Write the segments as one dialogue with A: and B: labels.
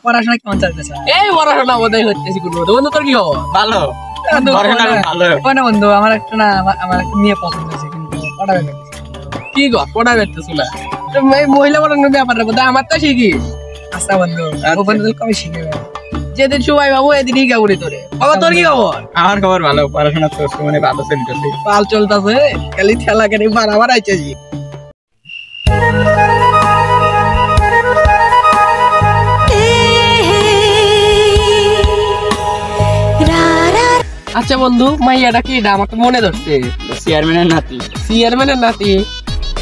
A: পড়াশোনা কেমন চলতেছে?
B: এই পড়াশোনা বোধহয় হচ্ছে বন্ধু। তোর কি খবর? ভালো
A: বন্ধু, আমার একটা মেয়ে পছন্দ হয়েছে, কিন্তু পড়াবে
B: কি গো পড়াবে তো শোনা মহিলা পড়ানোর ব্যাপারটা বোধ আমার তো শিখি।
A: আচ্ছা বন্ধু, ও বন্ধু কবে শিখবে?
B: যেদিন সময় বাবু এদিনই গাবুরি তোরে। বাবা তোর কি খবর?
C: আমার খবর ভালো, পড়াশোনা তো মানে ভালো চলতেছে।
B: পাল চলতেছে, খালি ঠেলা কেটে বাড়াবার আইতেছি। আচ্ছা বন্ধু, মাইয়াটা কি? আমার তো মনে ধরছে
C: চেয়ারম্যানের নাতি।
B: চেয়ারম্যানের নাতি?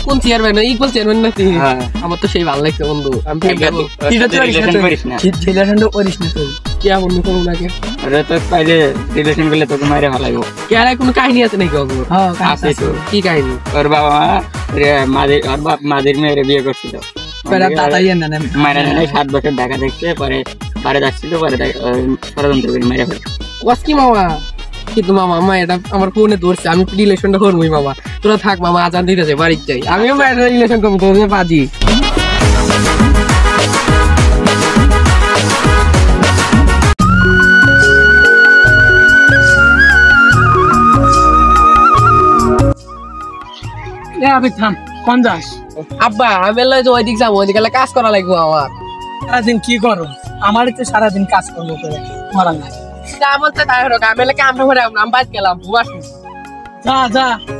B: কোন চেয়ারম্যান? ইকুয়াল চেয়ারম্যান নাতি? আমার তো সেই ভালো লাগছে বন্ধু। আমি বন্ধু করবো নাকি
C: রিলেশন করলে তোকে মাইরে ভালো লাগবে।
B: কেন কোনো কাহিনী আছে নাকি?
C: আছে তো।
B: কি কাহিনী?
C: ওর বাবা মাদের মেয়েরে বিয়ে করছিল, মায়েরা 7 বছর দেখা দেখছে, পরে বাড়ি যাচ্ছিল, পরে ষড়যন্ত্র করে মেরে ফেলে।
B: কি মামা? কিন্তু মামা এটা আমার ফোনে ধরছে, আমি রিলেশনটা করবোই মামা। তোরা থাক মামা, আজান দিতেছে, বাড়ির যাই। আমিও রিলেশন করবো তোদের বাজি। আব্বা আমি ওইদিক যাবো, ওইদিকে কাজ করা লাগবো আমার।
A: সারাদিন কি করো? আমার তো সারাদিন কাজ করবো করে মরা নাই।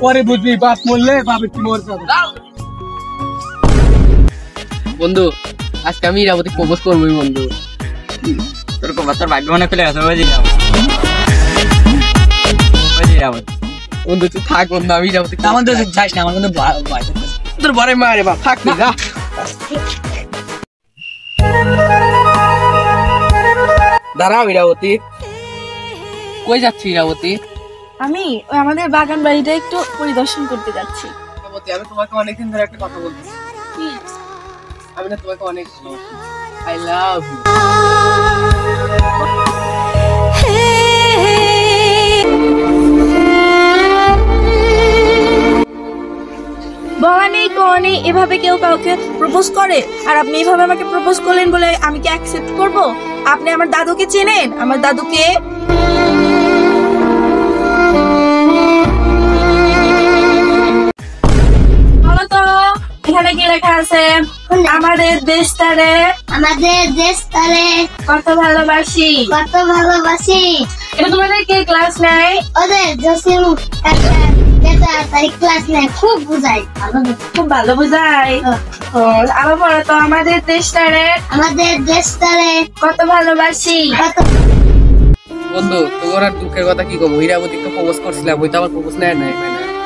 A: পরে বুঝবি, বাপ মরলে বাপের কি মরতে হবে।
B: বন্ধু আজকে আমি ইরাবতী প্রপোজ করবোই বন্ধু।
C: তোর ভাগ্য মনে খুলে গেছে।
B: বন্ধু তুই থাক বন্ধু, আমি ইরাবতী
A: আমার তো যাইস না, আমার কিন্তু
B: তোর বরে মারে বাপ থাক না। দাঁড়াও ইরাবতী। কই যাচ্ছি ইরাবতী?
D: আমি আমাদের বাগান বাড়িটা একটু পরিদর্শন করতে যাচ্ছি।
B: ইরাবতী আমি তোমাকে অনেকদিন ধরে একটা কথা বলতেছি। আমি না তোমাকে অনেক ভালোবাসি। I love you.
D: ভবানী কোনি এভাবে কেউ কাউকে প্রপোজ করে? আর আপনি এইভাবে আমাকে প্রপোজ করলেন বলে আমি কি অ্যাকসেপ্ট করব? আপনি আমার দাদুকে চেনেন? আমার দাদুকে বলো তো, এখানে কি লেখা আছে? আমাদের দেশটারে কত ভালোবাসি,
E: কত ভালোবাসি।
D: এটা তোমাদের কে ক্লাস নেয়?
E: ওদের জসিম ক্লাস নেয়, খুব বুঝাই,
D: খুব ভালো বুঝাই। আবার বলো তো, আমাদের দেশটারে কত ভালোবাসি।
B: বন্ধু তোমার আর দুঃখের কথা কি কম? ইরাবতী তো প্রপোজ করছিলাম, ওই তো আমার প্রপোজ নেয় নাই।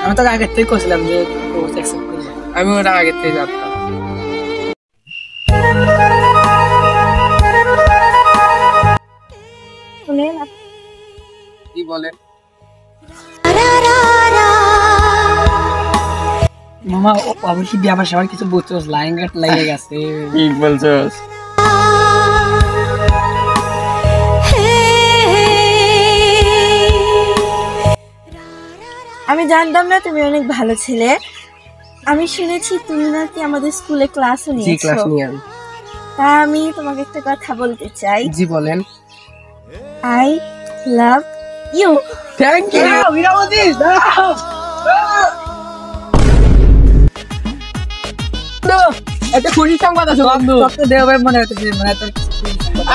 A: আমি তো আগের থেকে করছিলাম যে অ্যাকসেপ্ট করব।
B: আমি ওটা আগের থেকে জানতাম। কি বলেন
A: মামা? অবশ্যই বিয়া বাসা আমার কিছু বুঝছোস, লাইন গাট লেগে গেছে।
C: কি বলছস?
D: আমি জানতাম না তুমি অনেক ভালো ছেলে। আমি শুনেছি তুমি নাকি আমাদের স্কুলে ক্লাসও নিয়েছো। তা আমি তোমাকে একটা কথা বলতে চাই।
B: জি বলেন।
D: I love you.
B: Thank you Irabati. একটা খুশি সংবাদ আছে বন্ধু।
A: মনে হচ্ছে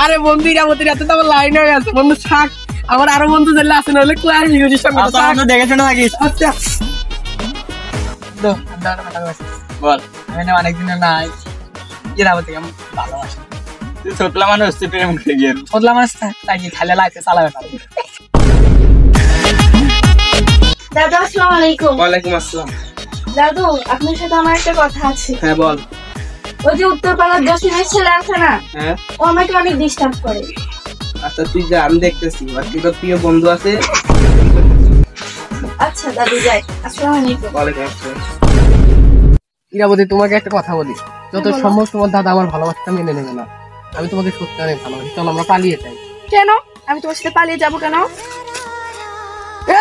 B: আরে বন্ধু ইরাবতীর এত তো আমার লাইন হয়ে গেছে বন্ধু। থাক, আমার আরো বন্ধু যেগুলো আছে না হলে ক্লাস খুশি সংবাদ
C: দেখেছো না নাকি?
A: আচ্ছা
C: বল।
A: আমি অনেকদিন নাই ইরাবতী আমি ভালোবাসি।
C: তুই ছোটলা মানুষ, তুই প্রেম করে গিয়ে
A: ছোটলা মানুষ তাই কি খালে লাইতে চালাবে পারবে।
D: দাদু আসসালামু আলাইকুম।
B: ওয়ালাইকুম আসসালাম।
D: দাদু আপনার সাথে আমার একটা কথা আছে।
B: হ্যাঁ বল।
D: ওই যে উত্তরপাড়ার জসিমের ছেলে আছে না,
B: হ্যাঁ
D: ও আমাকে অনেক ডিস্টার্ব করে।
B: আচ্ছা তুই যা, আমি দেখতেছি। আর কি তোর প্রিয় বন্ধু আছে?
D: আচ্ছা দাদু যাই। আসসালামু আলাইকুম।
B: ওয়ালাইকুম আসসালাম। ইরাবতী তোমাকে একটা কথা বলি, যত সম্ভব তোমার দাদা আমার ভালোবাসাটা মেনে নেবে না। আমি তোমাকে সত্যি অনেক ভালোবাসি, চলো আমরা পালিয়ে যাই।
D: কেন আমি তোমার সাথে পালিয়ে যাবো কেন?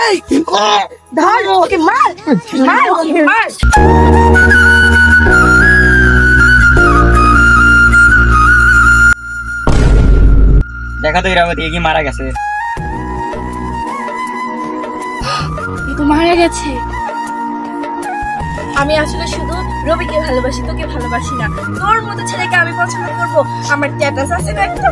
B: এই
D: ধর ওকে, মার মার ওকে, মার।
C: দেখা তো ইরাবতী কি মারা গেছে।
D: এ তো মারা গেছে। আমি আসলে শুধু রবিকে ভালোবাসি, তোকে ভালোবাসি না। তোর মতো ছেলেকে আমি পছন্দ করবো? আমার স্ট্যাটাস আছে না একটা?